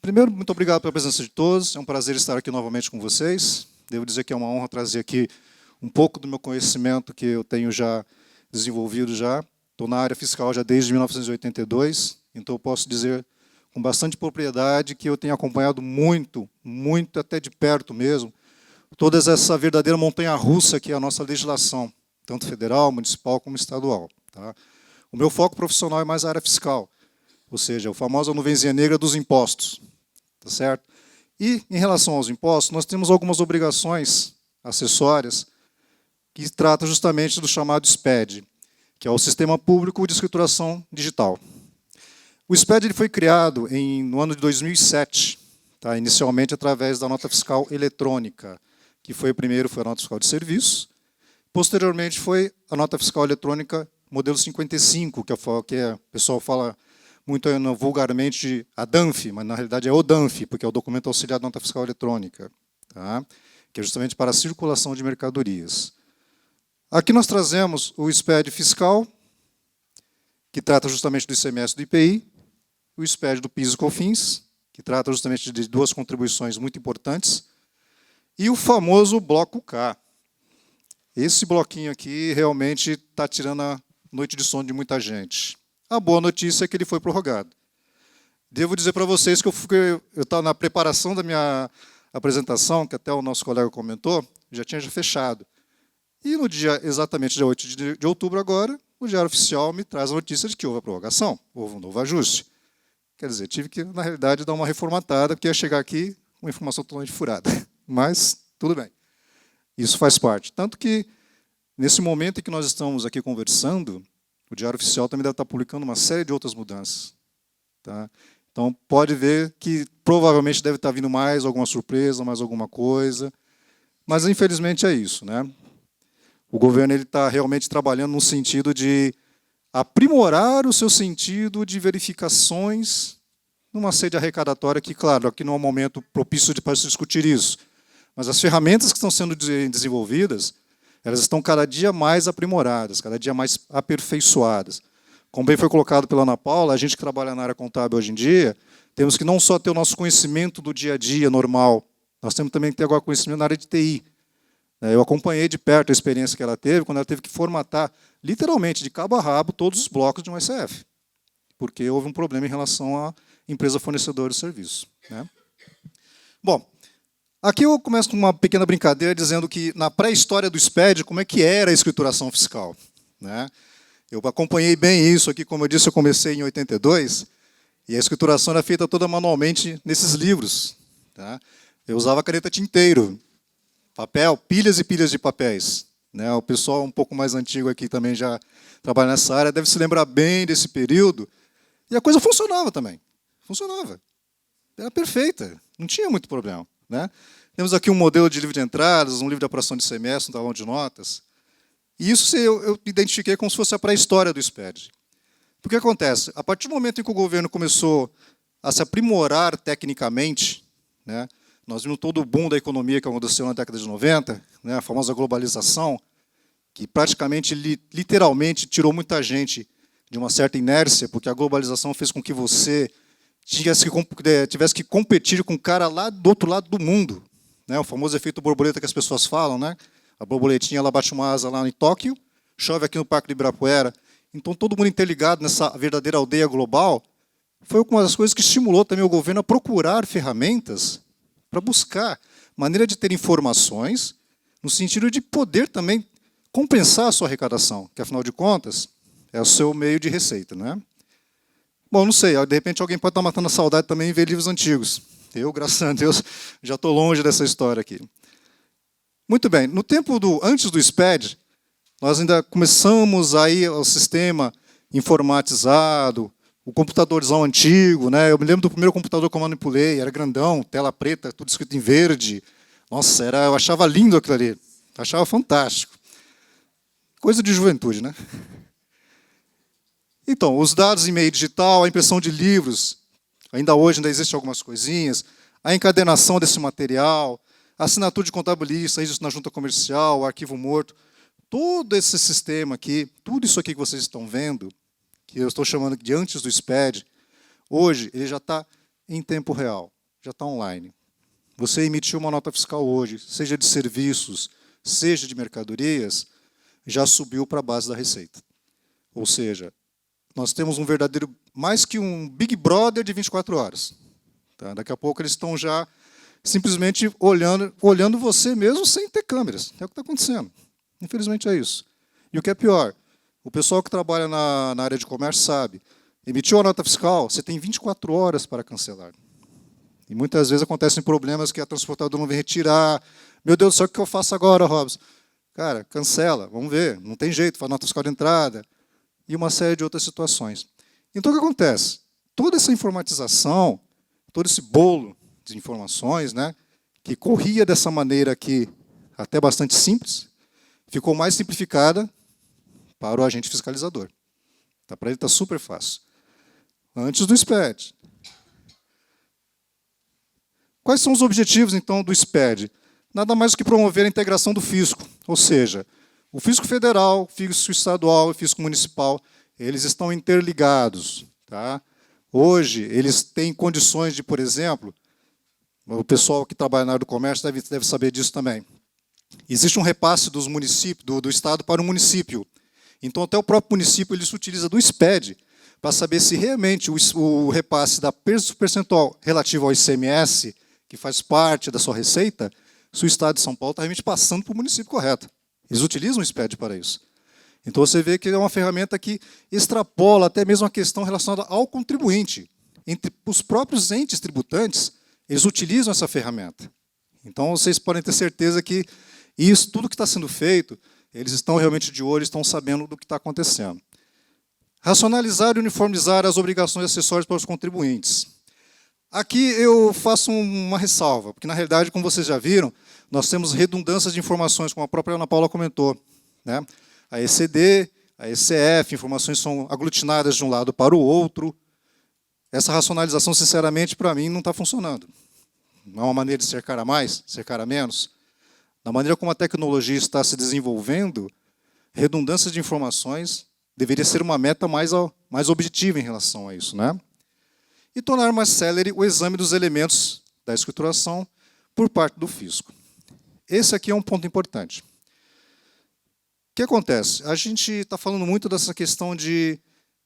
Primeiro, muito obrigado pela presença de todos. É um prazer estar aqui novamente com vocês. Devo dizer que é uma honra trazer aqui um pouco do meu conhecimento que eu tenho já desenvolvido já. Estou na área fiscal já desde 1982, então eu posso dizer com bastante propriedade que eu tenho acompanhado muito, muito até de perto mesmo, toda essa verdadeira montanha-russa que é a nossa legislação, tanto federal, municipal como estadual. Tá? O meu foco profissional é mais a área fiscal, ou seja, a famosa nuvenzinha negra dos impostos. Tá certo? E, em relação aos impostos, nós temos algumas obrigações acessórias que tratam justamente do chamado SPED, que é o Sistema Público de Escrituração Digital. O SPED ele foi criado no ano de 2007, tá? Inicialmente através da nota fiscal eletrônica, que foi a nota fiscal de serviço. Posteriormente foi a nota fiscal eletrônica modelo 55, que o pessoal fala muito vulgarmente de a DANF, mas na realidade é o DANF, porque é o documento auxiliar da nota fiscal eletrônica, tá? Que é justamente para a circulação de mercadorias. Aqui nós trazemos o SPED fiscal, que trata justamente do ICMS do IPI, o SPED do PIS e COFINS, que trata justamente de duas contribuições muito importantes, e o famoso bloco K. Esse bloquinho aqui realmente está tirando a noite de sono de muita gente. A boa notícia é que ele foi prorrogado. Devo dizer para vocês que eu estava na preparação da minha apresentação, que até o nosso colega comentou, já tinha fechado. E no dia, exatamente dia 8 de outubro agora, o Diário Oficial me traz a notícia de que houve a prorrogação, houve um novo ajuste. Quer dizer, tive que, na realidade, dar uma reformatada, porque ia chegar aqui com uma informação totalmente furada. Mas, tudo bem. Isso faz parte. Tanto que, nesse momento em que nós estamos aqui conversando, o Diário Oficial também deve estar publicando uma série de outras mudanças. Tá? Então, pode ver que provavelmente deve estar vindo mais alguma surpresa, mais alguma coisa. Mas, infelizmente, é isso. Né? O governo está realmente trabalhando no sentido de aprimorar o seu sentido de verificações numa sede arrecadatória que, claro, aqui não é um momento propício para se discutir isso. Mas as ferramentas que estão sendo desenvolvidas, elas estão cada dia mais aprimoradas, cada dia mais aperfeiçoadas. Como bem foi colocado pela Ana Paula, a gente que trabalha na área contábil hoje em dia, temos que não só ter o nosso conhecimento do dia a dia normal, nós temos também que ter agora conhecimento na área de TI. Eu acompanhei de perto a experiência que ela teve, quando ela teve que formatar, literalmente, de cabo a rabo, todos os blocos de um SF, porque houve um problema em relação à empresa fornecedora de serviço. Né? Bom, aqui eu começo com uma pequena brincadeira dizendo que, na pré-história do SPED, como é que era a escrituração fiscal. Né? Eu acompanhei bem isso aqui, como eu disse, eu comecei em 82, e a escrituração era feita toda manualmente nesses livros. Tá? Eu usava caneta tinteiro, papel, pilhas e pilhas de papéis. Né? O pessoal um pouco mais antigo aqui também já trabalha nessa área, deve se lembrar bem desse período, e a coisa funcionava também. Funcionava. Era perfeita, não tinha muito problema. Né? Temos aqui um modelo de livro de entradas, um livro de apuração de semestre, um talão de notas. E isso eu identifiquei como se fosse a pré-história do SPED. O que acontece? A partir do momento em que o governo começou a se aprimorar tecnicamente, né, nós vimos todo o boom da economia que aconteceu na década de 90, né, a famosa globalização, que praticamente, literalmente, tirou muita gente de uma certa inércia, porque a globalização fez com que você tivesse que competir com um cara lá do outro lado do mundo. Né? O famoso efeito borboleta que as pessoas falam. Né? A borboletinha ela bate uma asa lá em Tóquio, chove aqui no Parque do Ibirapuera. Então, todo mundo interligado nessa verdadeira aldeia global, foi uma das coisas que estimulou também o governo a procurar ferramentas para buscar maneira de ter informações, no sentido de poder também compensar a sua arrecadação, que, afinal de contas, é o seu meio de receita. Né? Bom, não sei, de repente alguém pode estar matando a saudade também em ver livros antigos. Eu, graças a Deus, já estou longe dessa história aqui. Muito bem, no tempo antes do SPED, nós ainda começamos aí o sistema informatizado, o computadorzão antigo. Né? Eu me lembro do primeiro computador que eu manipulei, era grandão, tela preta, tudo escrito em verde. Nossa, eu achava lindo aquilo ali, achava fantástico. Coisa de juventude, né? Então, os dados em meio digital, a impressão de livros, ainda hoje existem algumas coisinhas, a encadernação desse material, a assinatura de contabilista, registro na junta comercial, o arquivo morto, todo esse sistema aqui, tudo isso aqui que vocês estão vendo, que eu estou chamando de antes do SPED, hoje ele já está em tempo real. já está online. Você emitiu uma nota fiscal hoje, seja de serviços, seja de mercadorias, já subiu para a base da Receita. Ou seja, nós temos um verdadeiro, mais que um Big Brother de 24 horas. Tá? Daqui a pouco eles estão já simplesmente olhando você mesmo sem ter câmeras. É o que está acontecendo. Infelizmente é isso. E o que é pior, o pessoal que trabalha na área de comércio sabe, emitiu a nota fiscal, você tem 24 horas para cancelar. E muitas vezes acontecem problemas que a transportadora não vem retirar. Meu Deus do céu, o que eu faço agora, Robson? Cara, cancela, vamos ver, não tem jeito, faz nota fiscal de entrada. E uma série de outras situações. Então, o que acontece? Toda essa informatização, todo esse bolo de informações, né, que corria dessa maneira aqui, até bastante simples, ficou mais simplificada para o agente fiscalizador. Tá, para ele está super fácil. Antes do SPED. Quais são os objetivos, então, do SPED? Nada mais do que promover a integração do fisco, ou seja, o fisco federal, o fisco estadual e o fisco municipal, eles estão interligados. Tá? Hoje, eles têm condições de, por exemplo, o pessoal que trabalha na área do comércio deve saber disso também. Existe um repasse dos municípios, do Estado para o município. Então, até o próprio município ele se utiliza do SPED para saber se realmente o repasse da percentual relativo ao ICMS, que faz parte da sua receita, se o Estado de São Paulo está realmente passando para o município correto. Eles utilizam o SPED para isso. Então, você vê que é uma ferramenta que extrapola até mesmo a questão relacionada ao contribuinte. Entre os próprios entes tributantes, eles utilizam essa ferramenta. Então, vocês podem ter certeza que isso, tudo que está sendo feito, eles estão realmente de olho, estão sabendo do que está acontecendo. Racionalizar e uniformizar as obrigações acessórias para os contribuintes. Aqui eu faço uma ressalva, porque, na realidade, como vocês já viram, nós temos redundâncias de informações, como a própria Ana Paula comentou. Né? A ECD, a ECF, informações são aglutinadas de um lado para o outro. Essa racionalização, sinceramente, para mim, não está funcionando. Não é uma maneira de cercar a mais, cercar a menos. Da maneira como a tecnologia está se desenvolvendo, redundância de informações deveria ser uma meta mais objetiva em relação a isso. Né? E tornar mais célere o exame dos elementos da escrituração por parte do fisco. Esse aqui é um ponto importante. O que acontece? A gente está falando muito dessa questão de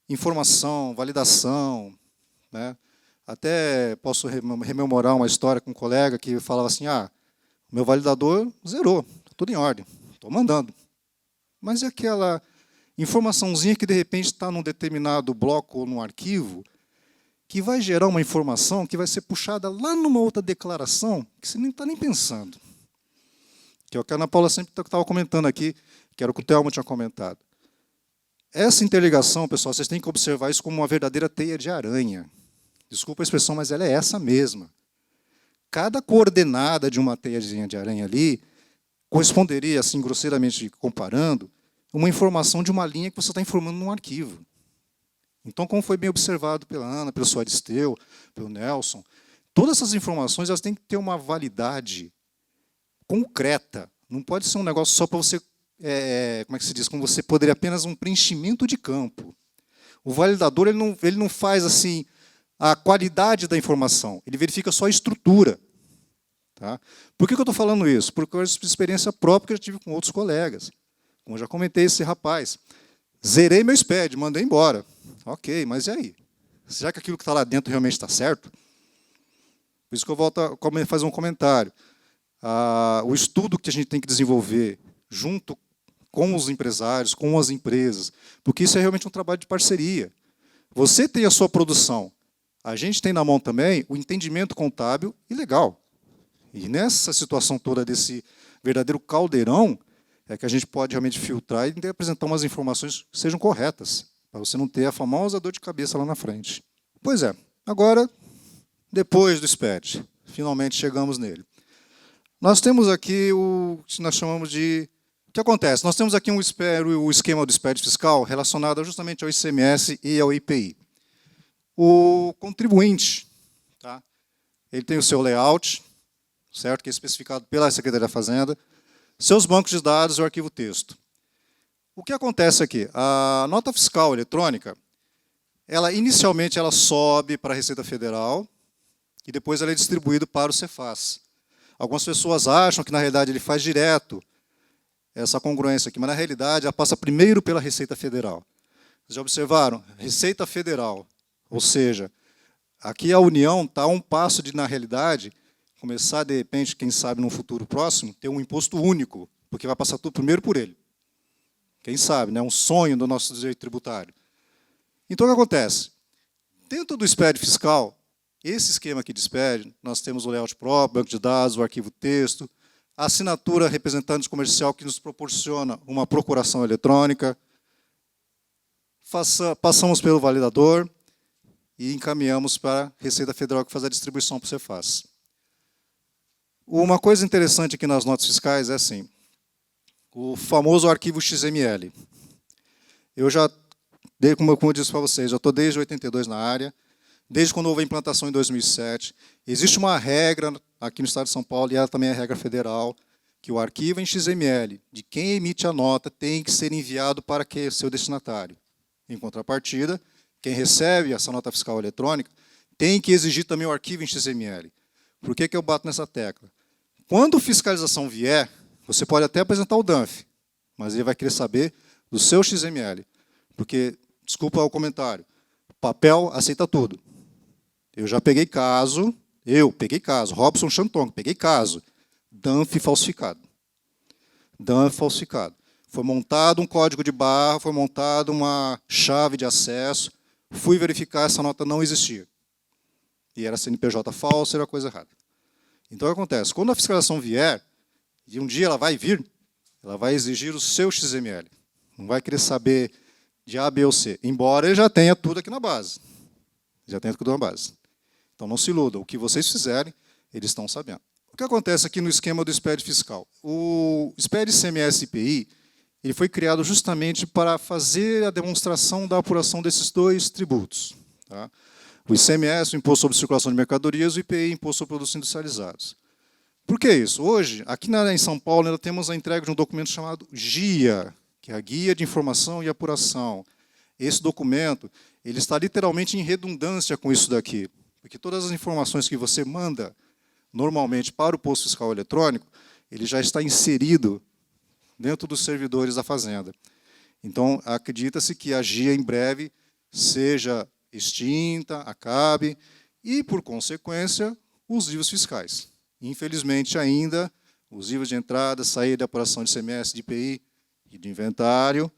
informação, validação. Né? Até posso rememorar uma história com um colega que falava assim, meu validador zerou, está tudo em ordem, estou mandando. Mas e aquela informaçãozinha que, de repente, está num determinado bloco ou num arquivo, que vai gerar uma informação que vai ser puxada lá numa outra declaração que você nem está nem pensando. Que é o que a Ana Paula sempre estava comentando aqui, que era o que o Thelma tinha comentado. Essa interligação, pessoal, vocês têm que observar isso como uma verdadeira teia de aranha. Desculpa a expressão, mas ela é essa mesma. Cada coordenada de uma teiazinha de aranha ali corresponderia, assim, grosseiramente comparando, uma informação de uma linha que você está informando num arquivo. Então, como foi bem observado pela Ana, pelo Aristeu, pelo Nelson, todas essas informações elas têm que ter uma validade concreta. Não pode ser um negócio só para você, como é que se diz, como você poderia apenas um preenchimento de campo. O validador ele não faz assim a qualidade da informação, ele verifica só a estrutura. Tá? Por que eu estou falando isso? Porque é uma experiência própria que eu tive com outros colegas. Como eu já comentei, esse rapaz. Zerei meu SPED, mandei embora. Ok, mas e aí? Será que aquilo que está lá dentro realmente está certo? Por isso que eu volto a fazer um comentário. O estudo que a gente tem que desenvolver junto com os empresários, com as empresas, porque isso é realmente um trabalho de parceria. Você tem a sua produção, a gente tem na mão também o entendimento contábil e legal. E nessa situação toda desse verdadeiro caldeirão, é que a gente pode realmente filtrar e apresentar umas informações que sejam corretas, para você não ter a famosa dor de cabeça lá na frente. Pois é, agora, depois do SPED, finalmente chegamos nele. Nós temos aqui o que nós chamamos de... O que acontece? Nós temos aqui o esquema do SPED fiscal relacionado justamente ao ICMS e ao IPI. O contribuinte, tá? Ele tem o seu layout, certo? Que é especificado pela Secretaria da Fazenda, seus bancos de dados e o arquivo texto. O que acontece aqui? A nota fiscal eletrônica, inicialmente ela sobe para a Receita Federal, e depois ele é distribuído para o Cefaz. Algumas pessoas acham que, na realidade, ele faz direto essa congruência aqui, mas, na realidade, ela passa primeiro pela Receita Federal. Vocês já observaram? Receita Federal, ou seja, aqui a União está a um passo de, na realidade, começar, de repente, quem sabe, num futuro próximo, ter um imposto único, porque vai passar tudo primeiro por ele. Quem sabe, né? Um sonho do nosso direito tributário. Então, o que acontece? Dentro do SPED fiscal, esse esquema aqui de SPED, nós temos o layout próprio, banco de dados, o arquivo texto, a assinatura representante comercial que nos proporciona uma procuração eletrônica, passamos pelo validador e encaminhamos para a Receita Federal, que faz a distribuição para o Cefaz. Uma coisa interessante aqui nas notas fiscais é assim, o famoso arquivo XML. Eu já, como eu disse para vocês, já estou desde 82 na área, desde quando houve a implantação em 2007. Existe uma regra aqui no Estado de São Paulo, e ela também é regra federal, que o arquivo em XML de quem emite a nota tem que ser enviado para seu destinatário. Em contrapartida, quem recebe essa nota fiscal eletrônica tem que exigir também o arquivo em XML. Por que eu bato nessa tecla? Quando fiscalização vier, você pode até apresentar o DANF, mas ele vai querer saber do seu XML. Porque, desculpa o comentário, papel aceita tudo. Eu já peguei caso, Robson Chantong, peguei caso, DANF falsificado. DANF falsificado. Foi montado um código de barra, foi montada uma chave de acesso, fui verificar, essa nota não existia. E era CNPJ falso, era coisa errada. Então, o que acontece? Quando a fiscalização vier, e um dia ela vai vir, ela vai exigir o seu XML. Não vai querer saber de A, B ou C, embora ele já tenha tudo aqui na base. Já tenha tudo na base. Então, não se iludam. O que vocês fizerem, eles estão sabendo. O que acontece aqui no esquema do SPED fiscal? O SPED ICMS IPI ele foi criado justamente para fazer a demonstração da apuração desses dois tributos. Tá? O ICMS, o Imposto sobre Circulação de Mercadorias, o IPI, Imposto sobre Produtos Industrializados. Por que isso? Hoje, aqui em São Paulo, nós temos a entrega de um documento chamado GIA, que é a Guia de Informação e Apuração. Esse documento ele está literalmente em redundância com isso daqui, porque todas as informações que você manda normalmente para o posto fiscal eletrônico, ele já está inserido dentro dos servidores da Fazenda. Então, acredita-se que a GIA, em breve, seja extinta, acabe, e, por consequência, os livros fiscais. Infelizmente, ainda, os livros de entrada, saída de apuração de ICMS, de IPI e de inventário,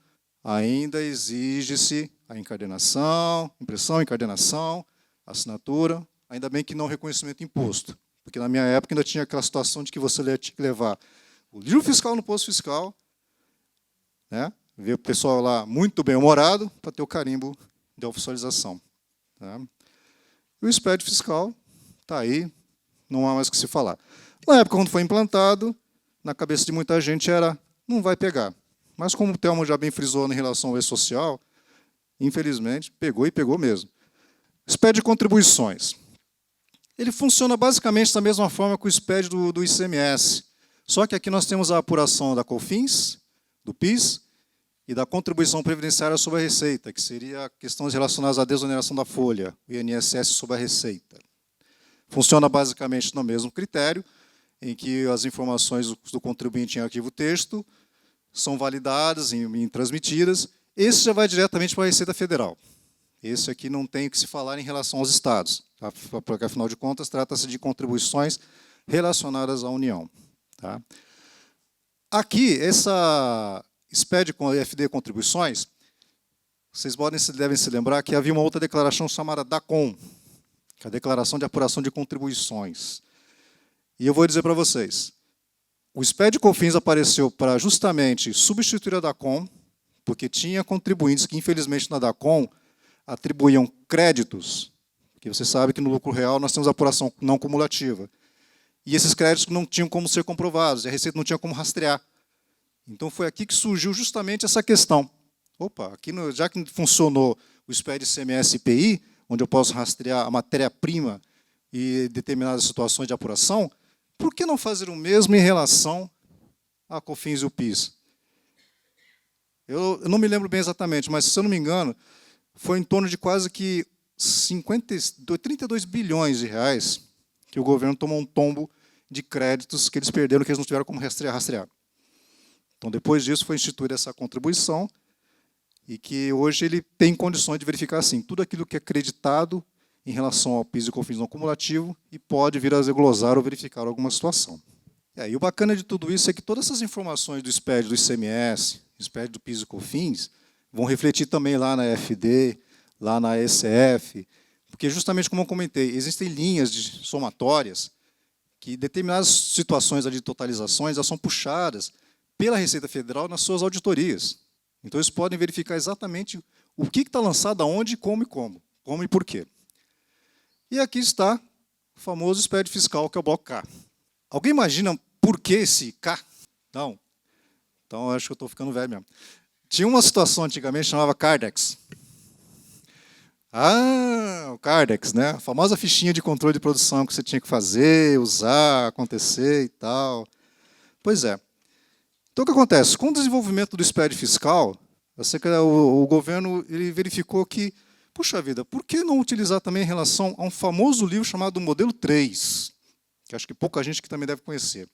ainda exige-se a encadernação, impressão, encadernação, assinatura, ainda bem que não reconhecimento de imposto, porque na minha época ainda tinha aquela situação de que você tinha que levar o livro fiscal no posto fiscal, né, ver o pessoal lá muito bem-humorado para ter o carimbo de oficialização. Tá? E o SPED fiscal está aí, não há mais o que se falar. Na época, quando foi implantado, na cabeça de muita gente era, não vai pegar. Mas como o Thelmo já bem frisou em relação ao E-Social, infelizmente, pegou e pegou mesmo. SPED de contribuições. Ele funciona basicamente da mesma forma que o SPED do ICMS, só que aqui nós temos a apuração da COFINS, do PIS, e da contribuição previdenciária sobre a receita, que seria questões relacionadas à desoneração da folha, o INSS sobre a receita. Funciona basicamente no mesmo critério, em que as informações do contribuinte em arquivo texto são validadas e transmitidas. Esse já vai diretamente para a Receita Federal. Esse aqui não tem o que se falar em relação aos estados, porque, afinal de contas, trata-se de contribuições relacionadas à União. Tá? Aqui, essa SPED com a FD Contribuições, vocês devem se lembrar que havia uma outra declaração chamada DACOM, que é a Declaração de Apuração de Contribuições. E eu vou dizer para vocês, o SPED COFINS apareceu para justamente substituir a DACOM, porque tinha contribuintes que, infelizmente, na DACOM, atribuíam créditos, porque você sabe que no lucro real nós temos apuração não cumulativa. E esses créditos não tinham como ser comprovados, e a Receita não tinha como rastrear. Então, foi aqui que surgiu justamente essa questão. Opa, aqui já que funcionou o SPED ICMS IPI, onde eu posso rastrear a matéria-prima e determinadas situações de apuração, por que não fazer o mesmo em relação a COFINS e o PIS? Eu não me lembro bem exatamente, mas, se eu não me engano, foi em torno de quase que 32 bilhões de reais que o governo tomou um tombo de créditos que eles perderam, que eles não tiveram como rastrear. Então, depois disso, foi instituída essa contribuição e que hoje ele tem condições de verificar, assim, tudo aquilo que é creditado em relação ao PIS e COFINS não cumulativo e pode vir a glosar ou verificar alguma situação. E o bacana de tudo isso é que todas essas informações do SPED, do ICMS, SPED do PIS e COFINS, vão refletir também lá na FD, lá na ECF, porque justamente como eu comentei, existem linhas somatórias que determinadas situações ali de totalizações elas são puxadas pela Receita Federal nas suas auditorias. Então, eles podem verificar exatamente o que está lançado aonde, como e por quê. E aqui está o famoso SPED fiscal, que é o bloco K. Alguém imagina por que esse K? Não. Então, eu acho que eu estou ficando velho mesmo. Tinha uma situação antigamente, chamava Cardex. O Cardex, né? A famosa fichinha de controle de produção que você tinha que fazer, usar, acontecer e tal. Pois é. Então, o que acontece? Com o desenvolvimento do SPED fiscal, o governo ele verificou que, puxa vida, por que não utilizar também em relação a um famoso livro chamado Modelo 3, que acho que pouca gente que também deve conhecer.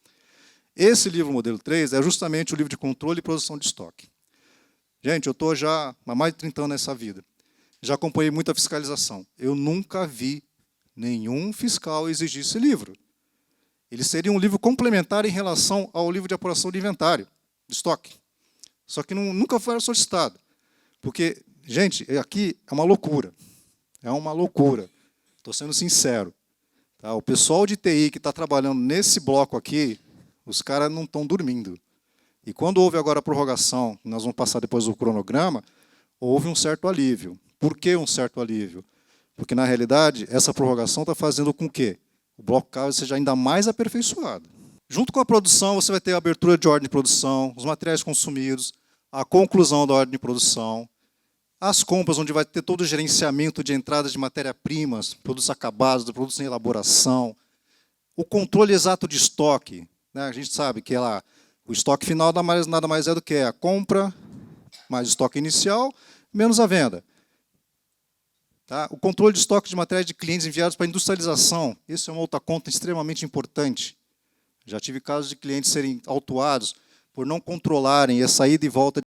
Esse livro, Modelo 3, é justamente o livro de controle e produção de estoque. Gente, eu estou já há mais de 30 anos nessa vida. Já acompanhei muita fiscalização. Eu nunca vi nenhum fiscal exigir esse livro. Ele seria um livro complementar em relação ao livro de apuração de inventário, de estoque. Só que nunca foi solicitado. Porque, gente, aqui é uma loucura. É uma loucura. Estou sendo sincero. Tá? O pessoal de TI que está trabalhando nesse bloco aqui, os caras não estão dormindo. E quando houve agora a prorrogação, nós vamos passar depois o cronograma, houve um certo alívio. Por que um certo alívio? Porque, na realidade, essa prorrogação está fazendo com que o bloco K seja ainda mais aperfeiçoado. Junto com a produção, você vai ter a abertura de ordem de produção, os materiais consumidos, a conclusão da ordem de produção, as compras, onde vai ter todo o gerenciamento de entradas de matéria-primas, produtos acabados, produtos em elaboração, o controle exato de estoque. Né? A gente sabe que o estoque final nada mais é do que a compra, mais o estoque inicial, menos a venda. Tá? O controle de estoque de materiais de clientes enviados para industrialização. Isso é uma outra conta extremamente importante. Já tive casos de clientes serem autuados por não controlarem a saída e volta